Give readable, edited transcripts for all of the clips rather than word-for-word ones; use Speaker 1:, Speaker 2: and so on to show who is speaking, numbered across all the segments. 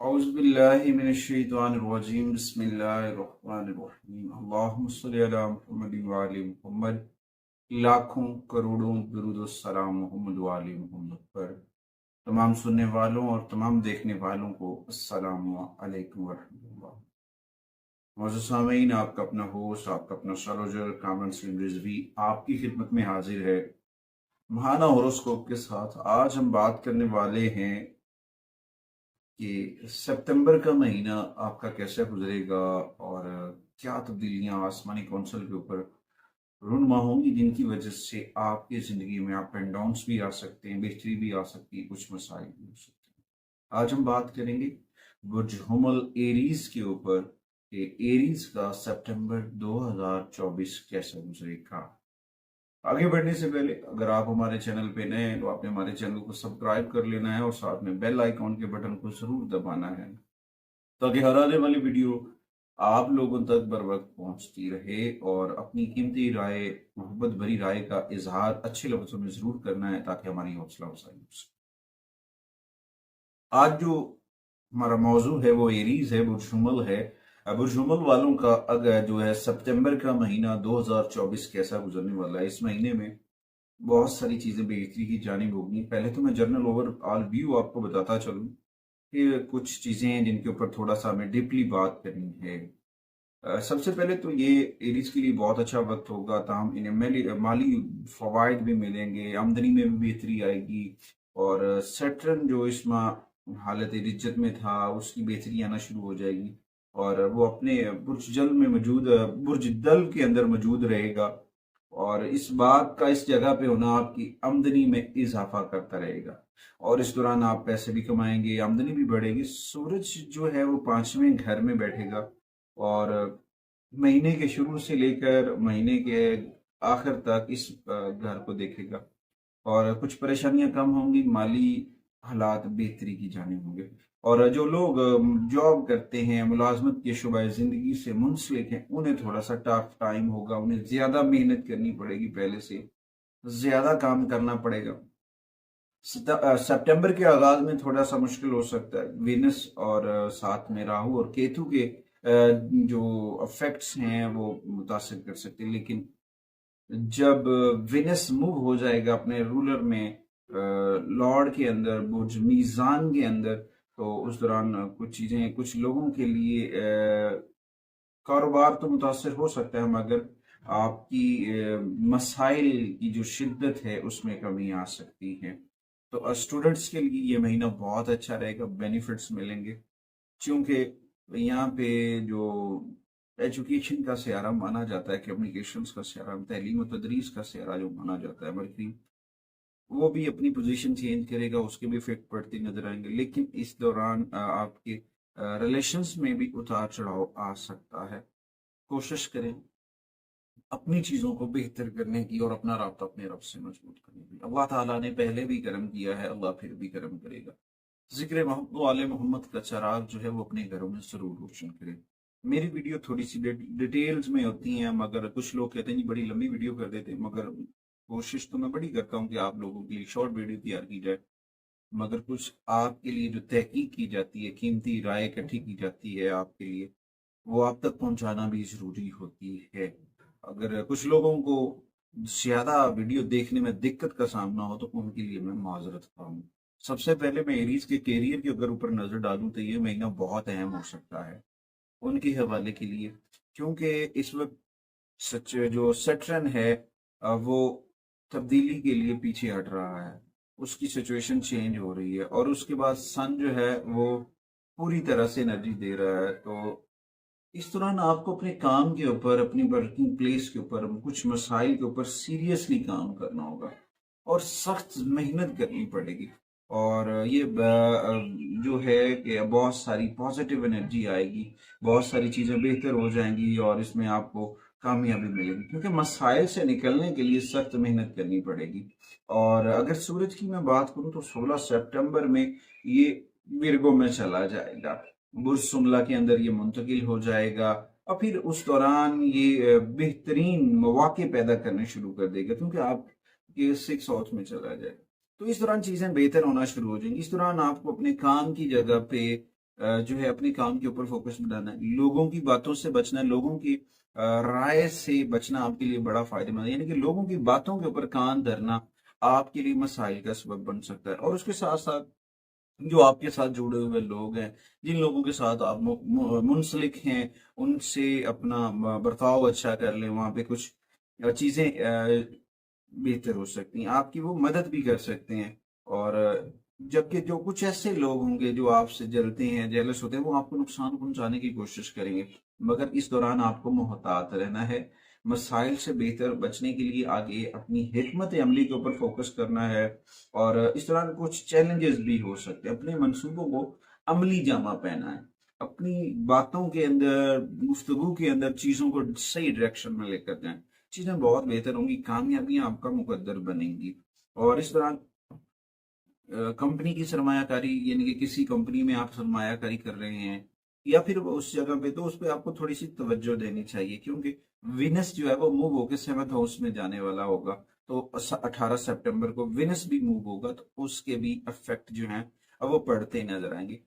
Speaker 1: औज़ुबिल्लाहिमिनश्शैतानिर्रजीम बिस्मिल्लाहिर्रहमानिर्रहीम अल्लाहुम्मा सल्लि अला मुहम्मद व आलि मुहम्मद। लाखों करोड़ों दुरूद व सलाम मोहम्मद व आलि मोहम्मद पर तमाम सुनने वालों और तमाम देखने वालों को अस्सलामु अलैकुम व रहमतुल्लाह। मौजूद सामीन, आपका अपना होस्ट, आपका अपना एस्ट्रोलॉजर कामरान सलीम रिजवी आपकी खिदमत में हाजिर है महाना होरोस्कोप के साथ। आज हम बात करने वाले हैं कि सितंबर का महीना आपका कैसे गुजरेगा और क्या तब्दीलियां आसमानी कौंसल के ऊपर रूनुमा होंगी, जिनकी वजह से आपकी ज़िंदगी में अप एंड डाउन्स भी आ सकते हैं, बेहतरी भी आ सकती है, कुछ मसाइल भी हो सकते हैं। आज हम बात करेंगे बुर्ज हुमल एरीज के ऊपर कि एरीज का सितंबर 2024 कैसा गुजरेगा। आगे बढ़ने से पहले अगर आप हमारे चैनल पे नए हैं तो आपने हमारे चैनल को सब्सक्राइब कर लेना है और साथ में बेल आइकॉन के बटन को जरूर दबाना है ताकि हर आने वाली वीडियो आप लोगों तक बर वक्त पहुंचती रहे। और अपनी कीमती राय, मोहब्बत भरी राय का इजहार अच्छे लफ्जों में जरूर करना है ताकि हमारी हौसला अफजाई हो सके। आज जो हमारा मौजू है वो एरीज है, बुर्जुमल है। बुर्जुमल वालों का अगर जो है सितंबर का महीना 2024 कैसा गुजरने वाला है। इस महीने में बहुत सारी चीजें बेहतरी की जानिब होगी। पहले तो मैं जनरल ओवरऑल व्यू आपको बताता चलूं कि कुछ चीजें हैं जिनके ऊपर थोड़ा सा हमें डीपली बात करनी है। सबसे पहले तो ये एरीज के लिए बहुत अच्छा वक्त होगा, ताहम इन्हें माली फवायद भी मिलेंगे, आमदनी में भी बेहतरी आएगी और सैटर्न जो इस माह हालत रिज्जत में था उसकी बेहतरी आना शुरू हो जाएगी और वो अपने बुर्ज जल में मौजूद बुर्ज दल के अंदर मौजूद रहेगा और इस बात का इस जगह पे होना आपकी आमदनी में इजाफा करता रहेगा और इस दौरान आप पैसे भी कमाएंगे, आमदनी भी बढ़ेगी। सूरज जो है वो 5वें घर में बैठेगा और महीने के शुरू से लेकर महीने के आखिर तक इस घर को देखेगा और कुछ परेशानियां कम होंगी, माली हालात बेहतरी की जानिब होंगे। और जो लोग जॉब करते हैं, मुलाजमत के शुबा जिंदगी से मुंसलिक हैं, उन्हें थोड़ा सा टफ टाइम होगा, उन्हें ज्यादा मेहनत करनी पड़ेगी, पहले से ज्यादा काम करना पड़ेगा। सितंबर के आगाज में थोड़ा सा मुश्किल हो सकता है। वीनस और साथ में राहु और केतु के जो इफेक्ट्स हैं वो मुतासिर कर सकते हैं, लेकिन जब विनस मूव हो जाएगा अपने रूलर में लॉर्ड के अंदर, बुर्ज मीजान के अंदर, तो उस दौरान कुछ चीजें कुछ लोगों के लिए कारोबार तो मुतासर हो सकता है, मगर आपकी मसाइल की जो शिद्दत है उसमें कमी आ सकती है। तो स्टूडेंट्स के लिए ये महीना बहुत अच्छा रहेगा, बेनिफिट्स मिलेंगे क्योंकि यहाँ पे जो एजुकेशन का सियारा माना जाता है, कम्युनिकेशंस का सियारा, तहलीम और तदरीस का सियारा जो माना जाता है, बल्कि वो भी अपनी पोजीशन चेंज करेगा, उसके भी इफेक्ट पड़ते नजर आएंगे। लेकिन इस दौरान आपके रिलेशंस में भी उतार चढ़ाव आ सकता है। कोशिश करें अपनी चीजों को बेहतर करने की और अपना राब्ता अपने रब से मजबूत करने की। अल्लाह ताला ने पहले भी करम किया है, अल्लाह फिर भी करम करेगा। जिक्र मोहम्मद वाले मोहम्मद का चराग जो है वो अपने घरों में जरूर रोशन करें। मेरी वीडियो थोड़ी सी डिटेल्स में होती हैं, मगर कुछ लोग कहते हैं जी बड़ी लंबी वीडियो कर देते हैं, मगर कोशिश तो मैं बड़ी करता हूँ कि आप लोगों के लिए शॉर्ट वीडियो तैयार की जाए, मगर कुछ आपके लिए जो तहकीक की जाती है, कीमती राय इकट्ठी की जाती है आपके लिए, वो आप तक पहुंचाना भी जरूरी होती है। अगर कुछ लोगों को ज्यादा वीडियो देखने में दिक्कत का सामना हो तो उनके लिए मैं माजरत खाऊं। सबसे पहले मैं एरीज के कैरियर के अगर ऊपर नजर डालूं तो ये महीना बहुत अहम हो सकता है उनके हवाले के लिए, क्योंकि इस वक्त सच जो सैटर्न है वो तब्दीली के लिए पीछे हट रहा है, उसकी सिचुएशन चेंज हो रही है और उसके बाद सन जो है वो पूरी तरह से एनर्जी दे रहा है। तो इस दौरान आपको अपने काम के ऊपर, अपनी वर्किंग प्लेस के ऊपर, कुछ मसाइल के ऊपर सीरियसली काम करना होगा और सख्त मेहनत करनी पड़ेगी। और ये जो है कि बहुत सारी पॉजिटिव एनर्जी आएगी, बहुत सारी चीज़ें बेहतर हो जाएंगी और इसमें आपको कामयाबी मिलेगी, क्योंकि मसाइल से निकलने के लिए सख्त मेहनत करनी पड़ेगी। और अगर सूरज की मैं बात करूं तो 16 सितंबर में ये विर्गो में चला जाएगा, बुर्ज सुमला के अंदर ये मुंतकिल हो जाएगा और फिर उस दौरान ये बेहतरीन मौके पैदा करने शुरू कर देगा, क्योंकि आप ये 6 हाउस में चला जाएगा। तो इस दौरान चीजें बेहतर होना शुरू हो जाएंगी। इस दौरान आपको अपने काम की जगह पे जो है अपने काम के ऊपर फोकस बनाना है, लोगों की बातों से बचना है, लोगों की राय से बचना आपके लिए बड़ा फायदेमंद है। यानी कि लोगों की बातों के ऊपर कान धरना आपके लिए मसाइल का सबब बन सकता है। और उसके साथ साथ जो आपके साथ जुड़े हुए लोग हैं, जिन लोगों के साथ आप मुंसलिक हैं, उनसे अपना बर्ताव अच्छा कर लें। वहां पे कुछ चीजें बेहतर हो सकती हैं, आपकी वो मदद भी कर सकते हैं। और जबकि जो कुछ ऐसे लोग होंगे जो आपसे जलते हैं, जेलस होते हैं, वो आपको नुकसान पहुंचाने की कोशिश करेंगे। मगर इस दौरान आपको मोहतात रहना है, मसाइल से बेहतर बचने के लिए आगे अपनी हिकमत अमली के ऊपर फोकस करना है। और इस दौरान कुछ चैलेंजेस भी हो सकते हैं, अपने मंसूबों को अमली जामा पहना है, अपनी बातों के अंदर, गुफ्तगू के अंदर चीजों को सही डायरेक्शन में लेकर जाएं, चीजें बहुत बेहतर होंगी, कामयाबियां आपका मुकद्दर बनेंगी। और इस दौरान कंपनी की सरमायाकारी, यानी कि किसी कंपनी में आप सरमायाकारी कर रहे हैं या फिर वो उस जगह पे, तो उस पर आपको थोड़ी सी तवज्जो देनी चाहिए, क्योंकि विनस जो है वो मूव होकर 7th हाउस में जाने वाला होगा। तो 18 सितंबर को विनस भी मूव होगा, तो उसके भी इफेक्ट जो है वो पड़ते नजर आएंगे।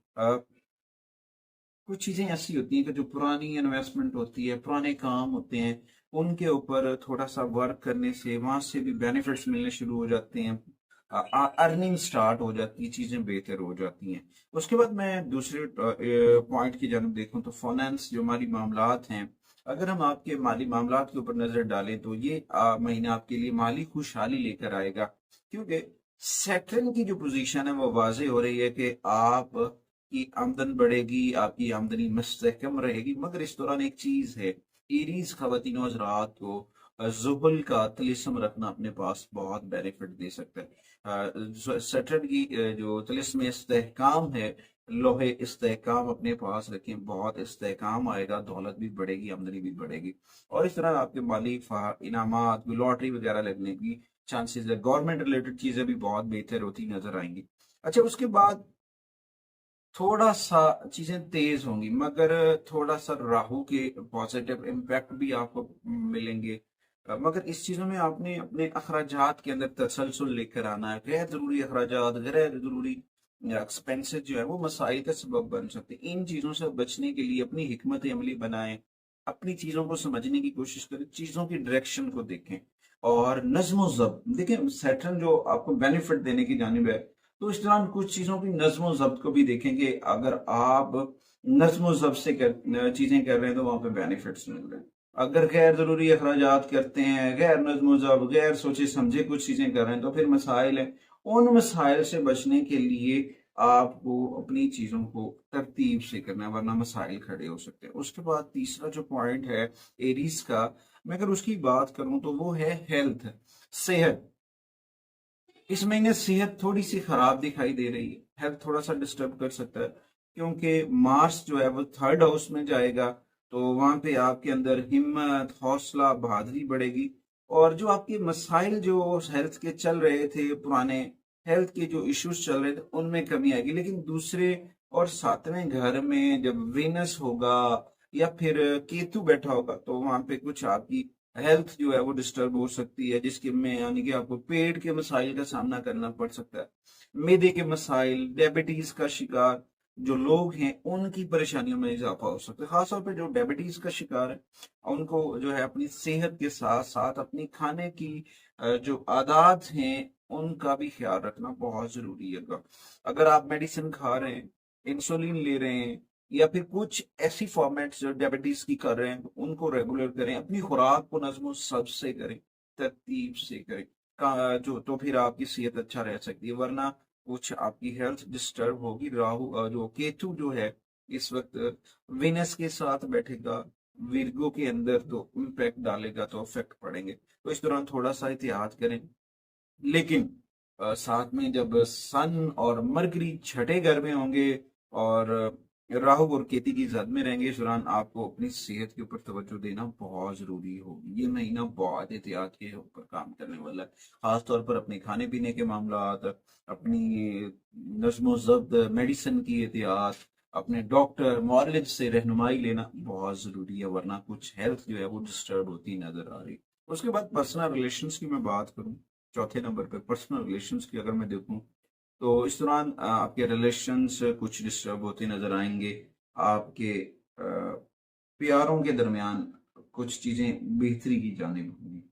Speaker 1: कुछ चीजें ऐसी होती हैं कि जो पुरानी इन्वेस्टमेंट होती है, पुराने काम होते हैं, उनके ऊपर थोड़ा सा वर्क करने से वहां से भी बेनिफिट्स मिलने शुरू हो जाते हैं, अर्निंग स्टार्ट हो जाती है, चीजें बेहतर हो जाती हैं। उसके बाद मैं दूसरे पॉइंट की जानब देखूं तो फाइनेंस, जो हमारी मामलात हैं, अगर हम आपके माली मामलात के ऊपर नजर डालें तो ये महीना आपके लिए माली खुशहाली लेकर आएगा, क्योंकि सेटल की जो पोजीशन है वो वाजे हो रही है कि आप की आमदन बढ़ेगी, आपकी आमदनी मुस्तहकम रहेगी। मगर इस दौरान एक चीज है, एरीज खवातीन और हज़रात को जुबल का तिलिस्म रखना अपने पास बहुत बेनिफिट दे सकता है। सैटर्न की जो तिलिस्म इस्तेहकाम है, लोहे इस्तेहकाम अपने पास रखें, बहुत इस्तेहकाम आएगा, दौलत भी बढ़ेगी, आमदनी भी बढ़ेगी। और इस तरह आपके माली इनामात, लॉटरी वगैरह लगने की चांसेस है, गवर्नमेंट रिलेटेड चीजें भी बहुत बेहतर होती नजर आएंगी। अच्छा, उसके बाद थोड़ा सा चीजें तेज होंगी, मगर थोड़ा सा राहु के पॉजिटिव इम्पैक्ट भी आपको मिलेंगे। मगर इस चीजों में आपने अपने अखराजात के अंदर तसलसल लेकर आना है। गैर जरूरी अखराजात, गैर जरूरी एक्सपेंसेस जो है वो मसाइल का सबब बन सकते हैं। इन चीजों से बचने के लिए अपनी हिकमत अमली बनाएं, अपनी चीजों को समझने की कोशिश करें, चीजों की डायरेक्शन को देखें और नज्म जब्त देखें। सैटर्न जो आपको बेनिफिट देने की जानिब है, तो इस दौरान कुछ चीजों की नज्म जब्त को भी देखेंगे। अगर आप नज्म जब्त से चीजें कर रहे हैं तो वहां पे बेनिफिट्स मिल रहे हैं। अगर गैर जरूरी अखराजात करते हैं, गैर नज्म जब्त, गैर सोचे समझे कुछ चीजें कर रहे हैं, तो फिर मसाइल है। उन मसाइल से बचने के लिए आपको अपनी चीजों को तरतीब से करना है, वरना मसाइल खड़े हो सकते हैं। उसके बाद तीसरा जो पॉइंट है एरीज का, मैं अगर उसकी बात करूं तो वो है हेल्थ, सेहत। इस महीने सेहत थोड़ी सी खराब दिखाई दे रही है, हेल्थ थोड़ा सा डिस्टर्ब कर सकता है, क्योंकि मार्स जो है वो 3rd हाउस में जाएगा। तो वहां पे आपके अंदर हिम्मत, हौसला, बहादुरी बढ़ेगी। और जो आपके मसाइल जो हेल्थ के चल रहे थे, पुराने हेल्थ के जो इश्यूज चल रहे थे, उनमें कमी आएगी। लेकिन दूसरे और 7वें घर में जब वेनस होगा या फिर केतु बैठा होगा, तो वहां पे कुछ आपकी हेल्थ जो है वो डिस्टर्ब हो सकती है, जिसके में यानी कि आपको पेट के मसाइल का सामना करना पड़ सकता है, मैदे के मसाइल, डायबिटीज का शिकार जो लोग हैं उनकी परेशानियों में इजाफा हो सकता है। खासतौर पर जो डायबिटीज का शिकार है, उनको जो है अपनी सेहत के साथ साथ अपनी खाने की जो आदत हैं उनका भी ख्याल रखना बहुत जरूरी है। अगर आप मेडिसिन खा रहे हैं, इंसुलिन ले रहे हैं, या फिर कुछ ऐसी फॉर्मेट्स जो डायबिटीज की कर रहे हैं, तो उनको रेगुलर करें, अपनी खुराक को नज्म सब से करें, तरतीब से करें, जो तो फिर आपकी सेहत अच्छा रह सकती है। वरना कुछ आपकी हेल्थ डिस्टर्ब होगी। राहु जो केतु जो है इस वक्त विनस के साथ बैठेगा विर्गो के अंदर, तो इम्पैक्ट डालेगा, तो इफेक्ट पड़ेंगे। तो इस दौरान थोड़ा सा एहतियात करें। लेकिन साथ में जब सन और मरकरी छठे घर में होंगे और राहु और केतु की जद में रहेंगे, इस दौरान आपको अपनी सेहत के ऊपर तवज्जो देना बहुत जरूरी होगी। ये महीना बहुत एहतियात के ऊपर काम करने वाला है, खासतौर पर अपने खाने पीने के मामलात, अपनी नज्म जब्त, मेडिसिन की एहतियात, अपने डॉक्टर मॉरलिज से रहनुमाई लेना बहुत जरूरी है, वरना कुछ हेल्थ जो है वो डिस्टर्ब होती नजर आ रही। उसके बाद पर्सनल रिलेशंस की मैं बात करूं, चौथे नंबर पे पर्सनल रिलेशंस की अगर मैं देखूं, तो इस दौरान आपके रिलेशंस कुछ डिस्टर्ब होते नजर आएंगे। आपके प्यारों के दरमियान कुछ चीजें बेहतरी की जानिब होंगी,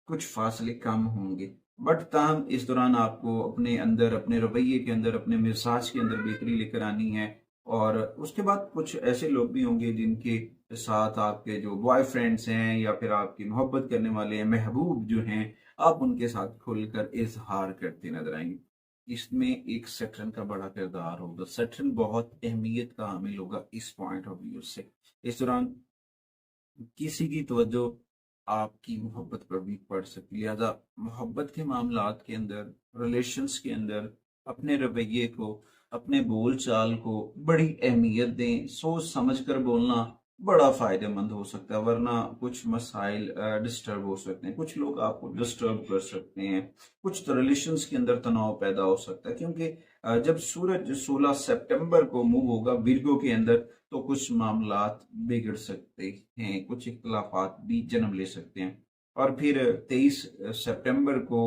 Speaker 1: कुछ फासले कम होंगे। बट ताहम इस दौरान आपको अपने अंदर, अपने रवैये के अंदर, अपने मिजाज के अंदर बेहतरी लेकर आनी है। और उसके बाद कुछ ऐसे लोग भी होंगे जिनके साथ आपके जो बॉयफ्रेंड्स हैं या फिर आपकी मोहब्बत करने वाले हैं, महबूब जो हैं, आप उनके साथ खुलकर इजहार करते नजर आएंगे। इसमें एक सैटर्न का बड़ा किरदार होगा। सैटर्न बहुत अहमियत का हामिल होगा इस पॉइंट ऑफ व्यू से। इस दौरान किसी की तवज्जो आपकी मोहब्बत पर भी पड़ सकती है। लिहाजा मोहब्बत के मामलात के अंदर, रिलेशंस के अंदर अपने रवैये को, अपने बोल चाल को बड़ी अहमियत दें। सोच समझ कर बोलना बड़ा फायदेमंद हो सकता है, वरना कुछ मसाइल डिस्टर्ब हो सकते हैं, कुछ लोग आपको डिस्टर्ब कर सकते हैं, कुछ तो रिलेशंस के अंदर तनाव पैदा हो सकता है। क्योंकि जब सूरज 16 सितंबर को मूव होगा विर्गो के अंदर, तो कुछ मामलात बिगड़ सकते हैं, कुछ इख्तलाफात भी जन्म ले सकते हैं। और फिर 23 सितंबर को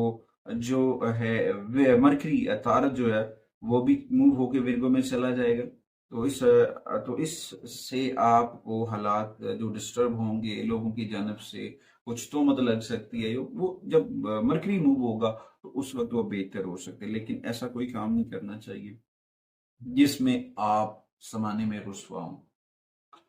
Speaker 1: जो है मरकरी तारक जो है वो भी मूव होके विर्गो में चला जाएगा। तो इससे आपको हालात जो डिस्टर्ब होंगे लोगों की जानब से, कुछ तो मतलब लग सकती है। वो जब मरकरी मूव होगा तो उस वक्त वो बेहतर हो सकते हैं। लेकिन ऐसा कोई काम नहीं करना चाहिए जिसमें आप समाने में रुसवा हों।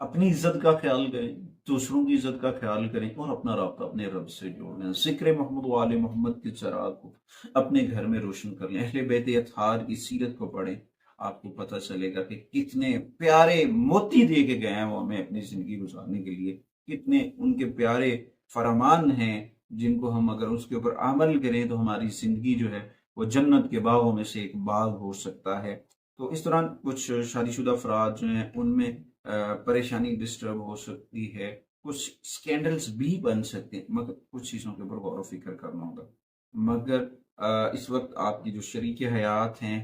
Speaker 1: अपनी इज्जत का ख्याल करें, दूसरों की इज्जत का ख्याल करें और अपना राब्ता अपने रब से जोड़ लें। जिक्र मोहम्मद व आले मोहम्मद के चराग को अपने घर में रोशन कर लें। अहले बैत अतहार की सीरत को पढ़ें, आपको पता चलेगा कि कितने प्यारे मोती दे के गए हैं वो हमें अपनी जिंदगी गुजारने के लिए। कितने उनके प्यारे फरमान हैं जिनको हम अगर उसके ऊपर अमल करें तो हमारी जिंदगी जो है वो जन्नत के बागों में से एक बाग हो सकता है। तो इस दौरान कुछ शादीशुदा अफराद जो हैं उनमें परेशानी डिस्टर्ब हो सकती है, कुछ स्कैंडल्स भी बन सकते हैं, मगर कुछ चीज़ों के ऊपर गौर व फिक्र करना होगा। मगर इस वक्त आपकी जो शरीक हयात हैं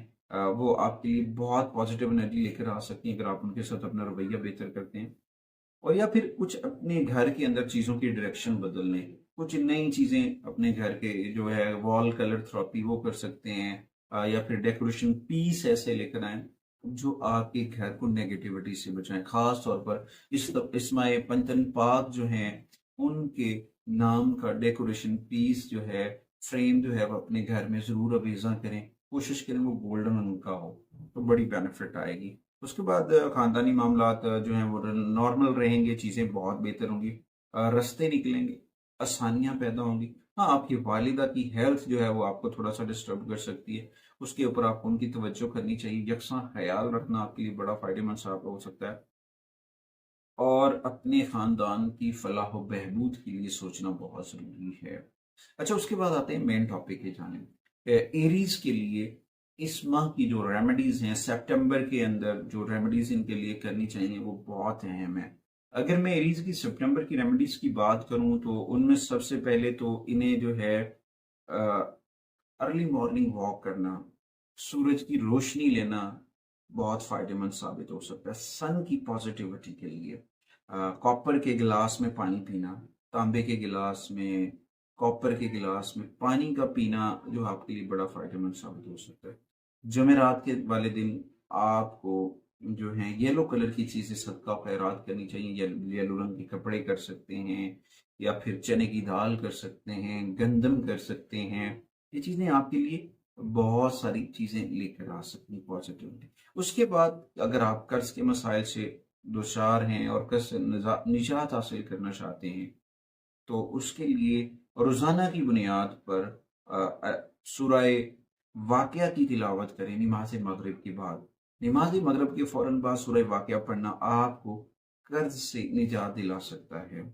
Speaker 1: वो आपके लिए बहुत पॉजिटिव एनर्जी लेकर आ सकती हैं अगर आप उनके साथ अपना रवैया बेहतर करते हैं। और या फिर कुछ अपने घर के अंदर चीज़ों की डायरेक्शन बदलने, कुछ नई चीज़ें अपने घर के जो है वॉल कलर थेरेपी वो कर सकते हैं। या फिर डेकोरेशन पीस ऐसे लेकर आए जो आपके घर को नेगेटिविटी से बचाएं। खास तौर पर इस्माए पंचन पाक जो हैं उनके नाम का डेकोरेशन पीस जो है, फ्रेम जो है, वो अपने घर में जरूर अवेजा करें। कोशिश करें वो गोल्डन रंग का हो, तो बड़ी बेनिफिट आएगी। उसके बाद खानदानी मामलात जो हैं वो नॉर्मल रहेंगे, चीज़ें बहुत बेहतर होंगी, रास्ते निकलेंगे, आसानियां पैदा होंगी। हाँ, आपकी वालिदा की हेल्थ जो है वो आपको थोड़ा सा डिस्टर्ब कर सकती है, उसके ऊपर आपको उनकी तवज्जो करनी चाहिए। यकसा ख्याल रखना आपके लिए बड़ा फायदेमंद साबित हो सकता है। और अपने खानदान की फलाह व बहबूद के लिए सोचना बहुत ज़रूरी है। अच्छा, उसके बाद आते हैं मेन टॉपिक की जानिब। एरीज के लिए इस माह की जो रेमेडीज हैं, सितंबर के अंदर जो रेमेडीज इनके लिए करनी चाहिए वो बहुत अहम है। अगर मैं एरीज की सितंबर की रेमेडीज की बात करूं तो उनमें सबसे पहले तो इन्हें जो है अर्ली मॉर्निंग वॉक करना, सूरज की रोशनी लेना बहुत फायदेमंद साबित हो सकता है सन की पॉजिटिविटी के लिए। कॉपर के गिलास में पानी पीना, तांबे के गिलास में, कॉपर के गिलास में पानी का पीना जो आपके लिए बड़ा फायदेमंद साबित हो सकता है। जमेरात के वाले दिन आपको जो है येलो कलर की चीजें सदका खैरात करनी चाहिए। येलो रंग के कपड़े कर सकते हैं, या फिर चने की दाल कर सकते हैं, गंदम कर सकते हैं। ये चीजें आपके लिए बहुत सारी चीजें लेकर आ सकती हैं पॉजिटिवली। उसके बाद अगर आप कर्ज के मसाइल से दुचार हैं और कर्ज से निजात हासिल करना चाहते हैं तो उसके लिए रोजाना की बुनियाद पर सूरह वाक़या की तिलावत करें नमाज मगरिब के बाद। नमाज मगरिब के फौरन बाद सूरह वाक़या पढ़ना आपको कर्ज से निजात दिला सकता है।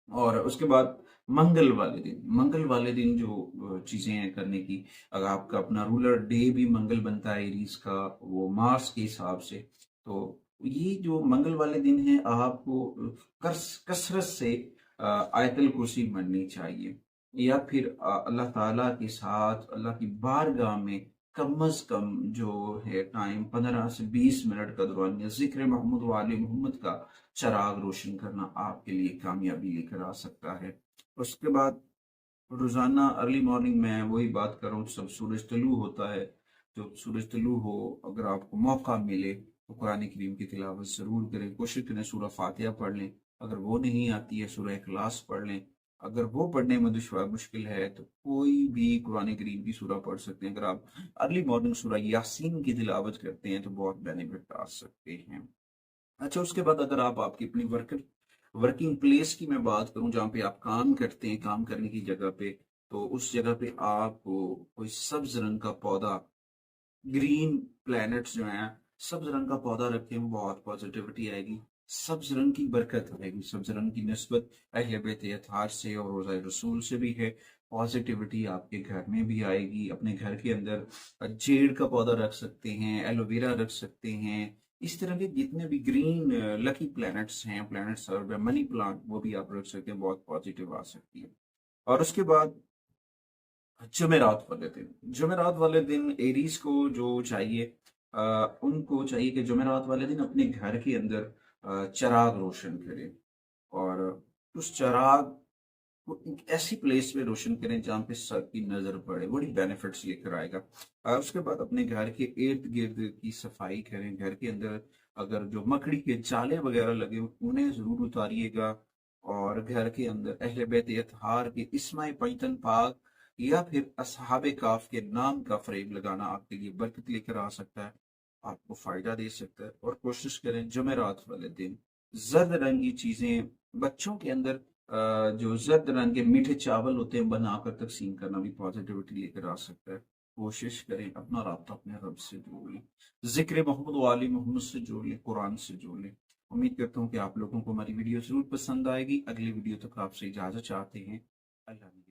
Speaker 1: और उसके बाद मंगल वाले दिन जो चीजें हैं करने की, अगर आपका अपना रूलर डे भी मंगल बनता है एरीज का, वो मार्स के हिसाब से, तो ये जो मंगल वाले दिन है आपको कसरत से आयतल कुर्सी पढ़नी चाहिए। या फिर अल्लाह ताला के साथ अल्लाह की बारगाह में कम अज कम जो है टाइम 15 से 20 मिनट का दौरान जिक्र मोहम्मद वाले मोहम्मद का चराग रोशन करना आपके लिए कामयाबी लेकर आ सकता है। उसके बाद रोजाना अर्ली मॉर्निंग में वही बात कर रहा हूँ, सब सूरज तलू होता है जब सूरज तुलू हो, अगर आपको मौका मिले तो कुरान करीम की तिलावत ज़रूर करें। कोशिश करें सूरह फातिहा पढ़ लें, अगर वो नहीं आती है सूरह इखलास पढ़ लें। अगर वो पढ़ने में मुश्किल है तो कोई भी कुरान करीम की सूरह पढ़ सकते हैं। अगर आप अर्ली मॉर्निंग सूरह यासीन की तिलावत करते हैं तो बहुत बेनिफिट आ सकते हैं। अच्छा, उसके बाद अगर आप आपकी अपनी वर्किंग प्लेस की मैं बात करूं, जहाँ पे आप काम करते हैं, काम करने की जगह पे, तो उस जगह पे आप कोई सब्ज रंग का पौधा, ग्रीन प्लैनेट्स जो हैं, सब्ज रंग का पौधा रखें, बहुत पॉजिटिविटी आएगी, सब्ज रंग की बरकत आएगी। सब्ज रंग की निस्बत अहले बैत अतहार से और रोज़ा रसूल से भी है। पॉजिटिविटी आपके घर में भी आएगी। अपने घर के अंदर जेड का पौधा रख सकते हैं, एलोवेरा रख सकते हैं। इस तरह के जितने भी ग्रीन लकी प्लैनेट्स हैं, प्लैनेट्स और मनी प्लांट, वो भी आप रख सकते हैं, बहुत पॉजिटिव आ सकती है। और उसके बाद जुमेरात वाले दिन एरीज को जो चाहिए, उनको चाहिए कि जुमेरात वाले दिन अपने घर के अंदर चिराग रोशन करें, और उस चिराग को एक ऐसी प्लेस पे रोशन करें जहाँ पे सबकी नजर पड़े, बड़ी बेनिफिट्स लेकर आएगा। उसके बाद अपने घर के इर्द गिर्द की सफाई करें। घर के अंदर अगर जो मकड़ी के जाले वगैरह लगे उन्हें जरूर उतारिएगा। और घर के अंदर अहले बैत अतहार के इस्माए पैतन पाक या फिर असहाबे काफ के नाम का फ्रेम लगाना आपके लिए बरकत लेकर आ सकता है, आपको फायदा दे सकता है। और कोशिश करें जुमेरात वाले दिन जर्द रंगी चीजें बच्चों के अंदर, जो जर्द रंग के मीठे चावल होते हैं बनाकर तकसीम करना भी पॉजिटिविटी लेकर आ सकता है। कोशिश करें अपना राब्ता अपने रब से जोड़ लें, जिक्र मोहम्मद वाली मोहम्मद से जोड़ लें, कुरान से जोड़ लें। उम्मीद करता हूँ कि आप लोगों को हमारी वीडियो जरूर पसंद आएगी। अगली वीडियो तक आपसे इजाजत चाहते हैं। अल्लाह।